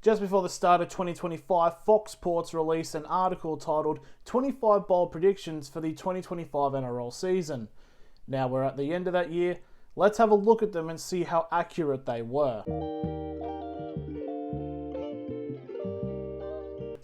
Just before the start of 2025, Fox Sports released an article titled 25 Bold Predictions for the 2025 NRL season. Now we're at the end of that year, let's have a look at them and see how accurate they were.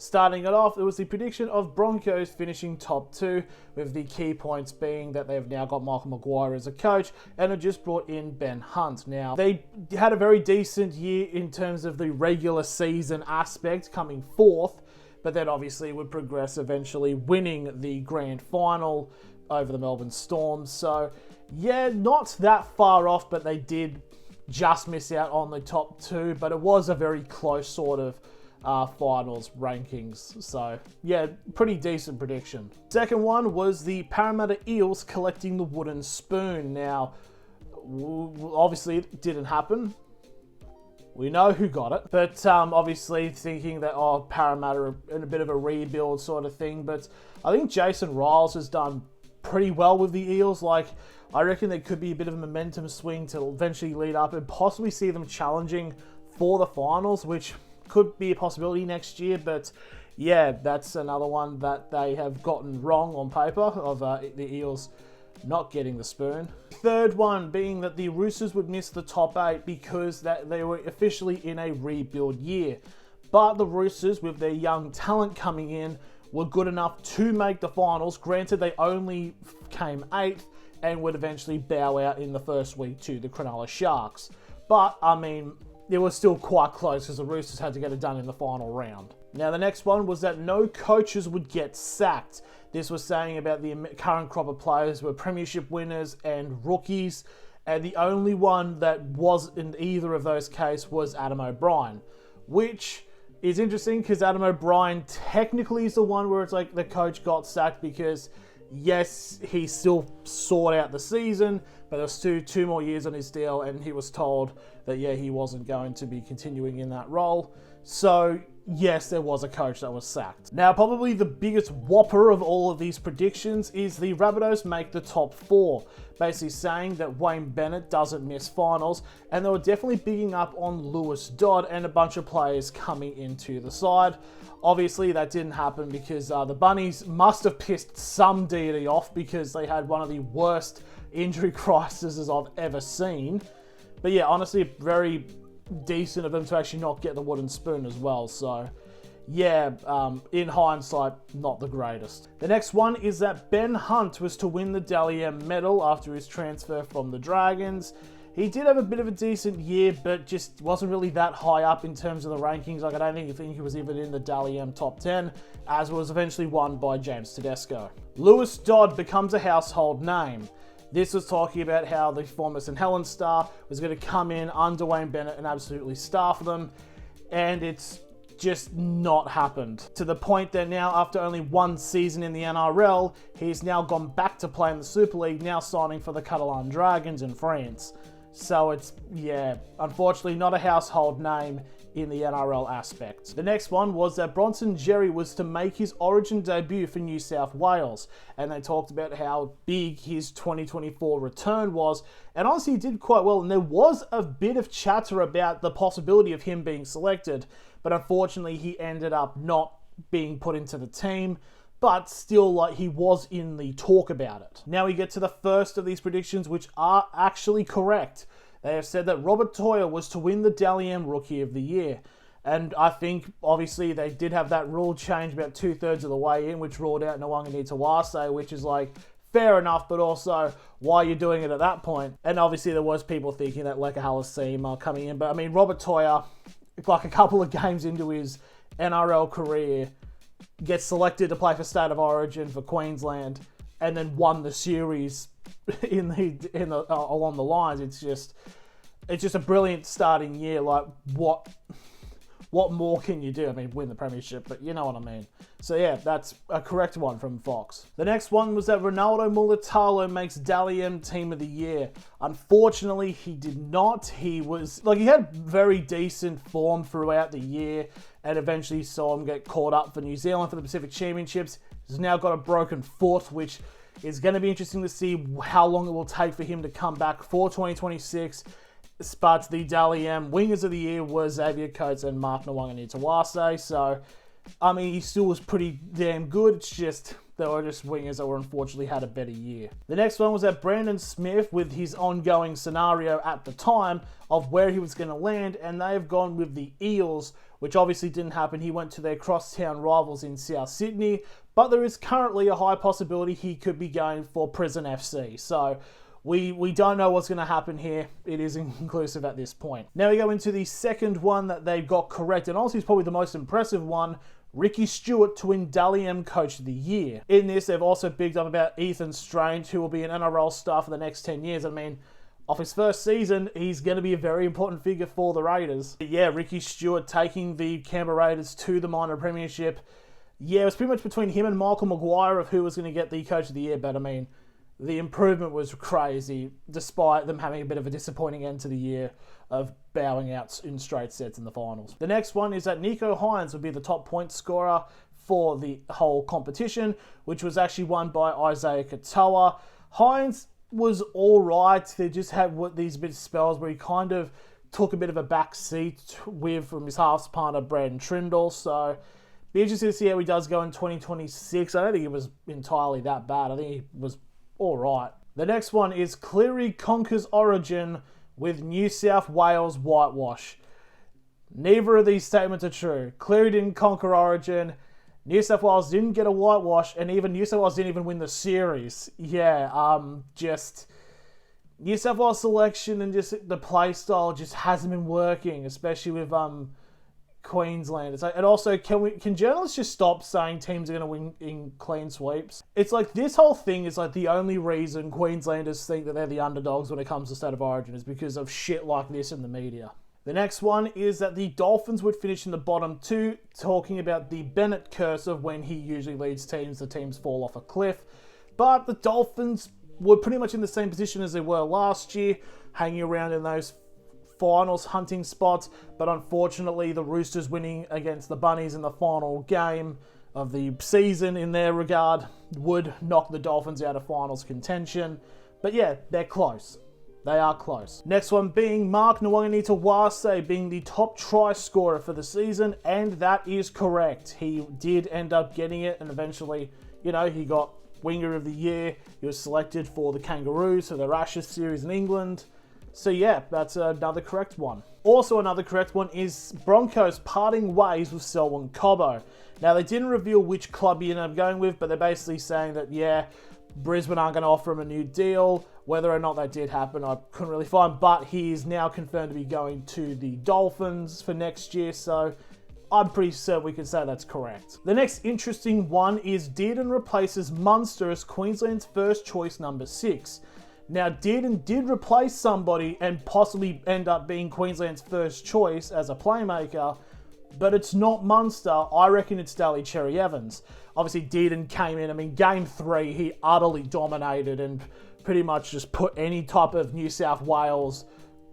Starting it off, it was the prediction of Broncos finishing top 2, with the key points being that they've now got Michael Maguire as a coach and have just brought in Ben Hunt. Now, they had a very decent year in terms of the regular season aspect, coming 4th, but then obviously would progress, eventually winning the grand final over the Melbourne Storm. So, yeah, not that far off, but they did just miss out on the top 2, but it was a very close sort of finals rankings. So yeah, pretty decent prediction. Second one was the Parramatta Eels collecting the wooden spoon. Now, obviously it didn't happen. We know who got it, but obviously thinking that, Parramatta are in a bit of a rebuild sort of thing. But I think Jason Riles has done pretty well with the Eels. Like, I reckon there could be a bit of a momentum swing to eventually lead up and possibly see them challenging for the finals, which could be a possibility next year. But yeah, that's another one that they have gotten wrong on paper, of the Eels not getting the spoon. Third one being that the Roosters would miss the top 8 because that they were officially in a rebuild year. But the Roosters, with their young talent coming in, were good enough to make the finals. Granted, they only came 8th and would eventually bow out in the first week to the Cronulla Sharks. But, I mean, it was still quite close because the Roosters had to get it done in the final round. Now, the next one was that no coaches would get sacked. This was saying about the current crop of players were premiership winners and rookies, and the only one that was in either of those cases was Adam O'Brien, which is interesting because Adam O'Brien technically is the one where it's like the coach got sacked because, yes, he still sought out the season, but there was two more years on his deal, and he was told that, yeah, he wasn't going to be continuing in that role. So, yes, there was a coach that was sacked. Now, probably the biggest whopper of all of these predictions is the Rabbitohs make the top 4, basically saying that Wayne Bennett doesn't miss finals, and they were definitely bigging up on Lewis Dodd and a bunch of players coming into the side. Obviously, that didn't happen because the Bunnies must have pissed some deity off because they had one of the worst injury crises I've ever seen. But yeah, honestly, very decent of them to actually not get the wooden spoon as well. So yeah, in hindsight, not the greatest. The next one is that Ben Hunt was to win the Dally M medal after his transfer from the Dragons. He did have a bit of a decent year, but just wasn't really that high up in terms of the rankings. Like, I don't even think he was even in the Dally M top 10, as was eventually won by James Tedesco. Lewis Dodd becomes a household name. This was talking about how the former St Helens star was going to come in under Wayne Bennett and absolutely starve them, and it's just not happened. To the point that now, after only one season in the NRL, he's now gone back to play in the Super League, now signing for the Catalan Dragons in France. So it's, yeah, unfortunately not a household name in the NRL aspect. The next one was that Bronson Xerri was to make his Origin debut for New South Wales, and they talked about how big his 2024 return was, and honestly he did quite well, and there was a bit of chatter about the possibility of him being selected, but unfortunately he ended up not being put into the team. But still, like, he was in the talk about it. Now we get to the first of these predictions, which are actually correct. They have said that Robert Toya was to win the Dally M Rookie of the Year. And I think, obviously, they did have that rule change about 2/3 of the way in, which ruled out Nwanga Nitawase, which is like, fair enough, but also, why are you doing it at that point? And obviously there was people thinking that Leka Halasima coming in. But I mean, Robert Toya, like a couple of games into his NRL career, gets selected to play for State of Origin for Queensland, and then won the series in the along the lines. It's just a brilliant starting year. Like, what more can you do? I mean, win the premiership, but you know what I mean. So yeah, that's a correct one from Fox. The next one was that Ronaldo Mulitalo makes Dally M Team of the Year. Unfortunately, he did not. He had very decent form throughout the year, and eventually saw him get caught up for New Zealand for the Pacific Championships. He's now got a broken foot, which is going to be interesting to see how long it will take for him to come back for 2026. But the Dally M Wingers of the Year was Xavier Coates and Mark Nawaqanitawase. So, I mean, he still was pretty damn good. It's just, they were just wingers that were unfortunately had a better year. The next one was that Brandon Smith, with his ongoing scenario at the time of where he was going to land, and they've gone with the Eels, which obviously didn't happen. He went to their crosstown rivals in South Sydney, but there is currently a high possibility he could be going for Prison FC. So, we don't know what's going to happen here. It is inconclusive at this point. Now we go into the second one that they've got correct, and honestly it's probably the most impressive one. Ricky Stewart to win Dally M Coach of the Year. In this, they've also bigged up about Ethan Strange, who will be an NRL star for the next 10 years. I mean, off his first season, he's going to be a very important figure for the Raiders. But yeah, Ricky Stewart taking the Canberra Raiders to the minor premiership. Yeah, it was pretty much between him and Michael Maguire of who was going to get the Coach of the Year, but I mean, the improvement was crazy, despite them having a bit of a disappointing end to the year of bowing out in straight sets in the finals. The next one is that Nico Hines would be the top point scorer for the whole competition, which was actually won by Isaiah Katoa. Hines was all right. They just had these bit of spells where he kind of took a bit of a back seat from his half partner, Braden Trindle. So, be interested to see how he does go in 2026. I don't think it was entirely that bad. I think he was all right. The next one is Cleary conquers Origin with New South Wales whitewash. Neither of these statements are true. Cleary didn't conquer Origin. New South Wales didn't get a whitewash, and even New South Wales didn't even win the series. Yeah, just New South Wales selection and just the play style just hasn't been working, especially with Queensland. It's like, and also, can journalists just stop saying teams are going to win in clean sweeps? It's like this whole thing is like the only reason Queenslanders think that they're the underdogs when it comes to State of Origin is because of shit like this in the media. The next one is that the Dolphins would finish in the bottom two, talking about the Bennett curse of when he usually leads teams, the teams fall off a cliff. But the Dolphins were pretty much in the same position as they were last year, hanging around in those finals hunting spots, but unfortunately the Roosters winning against the Bunnies in the final game of the season in their regard would knock the Dolphins out of finals contention. But yeah, they're close. They are close. Next one being Mark Nawaqanitawase being the top try scorer for the season, and that is correct. He did end up getting it, and eventually, he got Winger of the Year. He was selected for the Kangaroos, so their Ashes series in England. So yeah, that's another correct one. Also another correct one is Broncos parting ways with Selwyn Cobbo. Now they didn't reveal which club he ended up going with, but they're basically saying that yeah, Brisbane aren't going to offer him a new deal. Whether or not that did happen, I couldn't really find, but he is now confirmed to be going to the Dolphins for next year, so I'm pretty certain we can say that's correct. The next interesting one is Dearden replaces Munster as Queensland's first choice number 6. Now, Dearden did replace somebody and possibly end up being Queensland's first choice as a playmaker, but it's not Munster. I reckon it's Daly Cherry Evans. Obviously, Dearden came in. Game 3, he utterly dominated and pretty much just put any type of New South Wales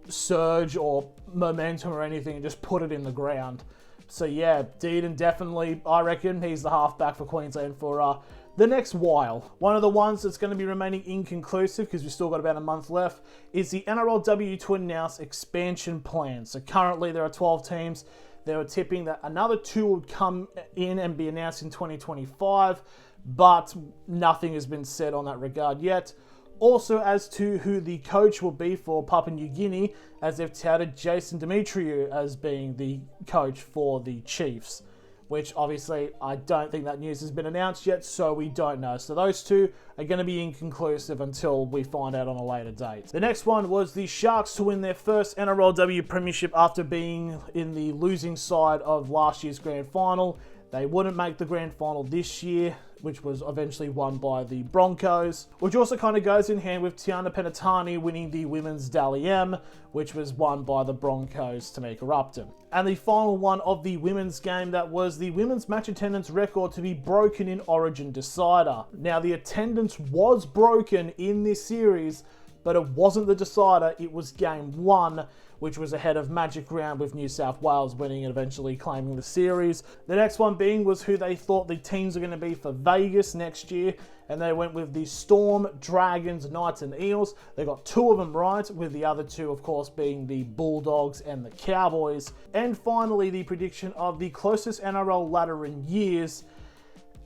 surge or momentum or anything and just put it in the ground. So yeah, Dearden definitely, I reckon, he's the halfback for Queensland for the next while. One of the ones that's going to be remaining inconclusive, because we've still got about a month left, is the NRLW to announce expansion plans. So currently there are 12 teams. They were tipping that another 2 would come in and be announced in 2025, but nothing has been said on that regard yet. Also, as to who the coach will be for Papua New Guinea, as they've touted Jason Demetriou as being the coach for the Chiefs, which obviously I don't think that news has been announced yet, so we don't know. So those 2 are going to be inconclusive until we find out on a later date. The next one was the Sharks to win their first NRLW premiership after being in the losing side of last year's grand final. They wouldn't make the grand final this year, which was eventually won by the Broncos, which also kind of goes in hand with Tiana Penatani winning the women's Dally M, which was won by the Broncos to make her Upton. And the final one of the women's game, that was the women's match attendance record to be broken in Origin Decider. Now, the attendance was broken in this series, but it wasn't the decider, it was game 1, which was ahead of Magic Round, with New South Wales winning and eventually claiming the series. The next one being was who they thought the teams are going to be for Vegas next year, and they went with the Storm, Dragons, Knights and Eels. They got 2 of them right, with the other 2 of course being the Bulldogs and the Cowboys. And finally, the prediction of the closest NRL ladder in years,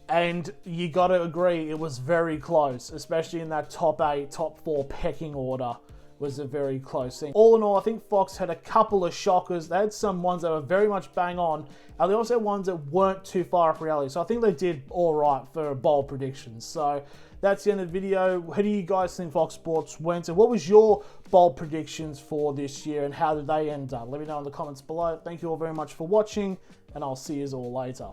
and you gotta agree, it was very close, especially in that top 8, top 4 pecking order. Was a very close thing. All in all, I think Fox had a couple of shockers. They had some ones that were very much bang on, and they also had ones that weren't too far off reality. So I think they did all right for bold predictions. So that's the end of the video. How do you guys think Fox Sports went? And what was your bold predictions for this year, and how did they end up? Let me know in the comments below. Thank you all very much for watching, and I'll see you all later.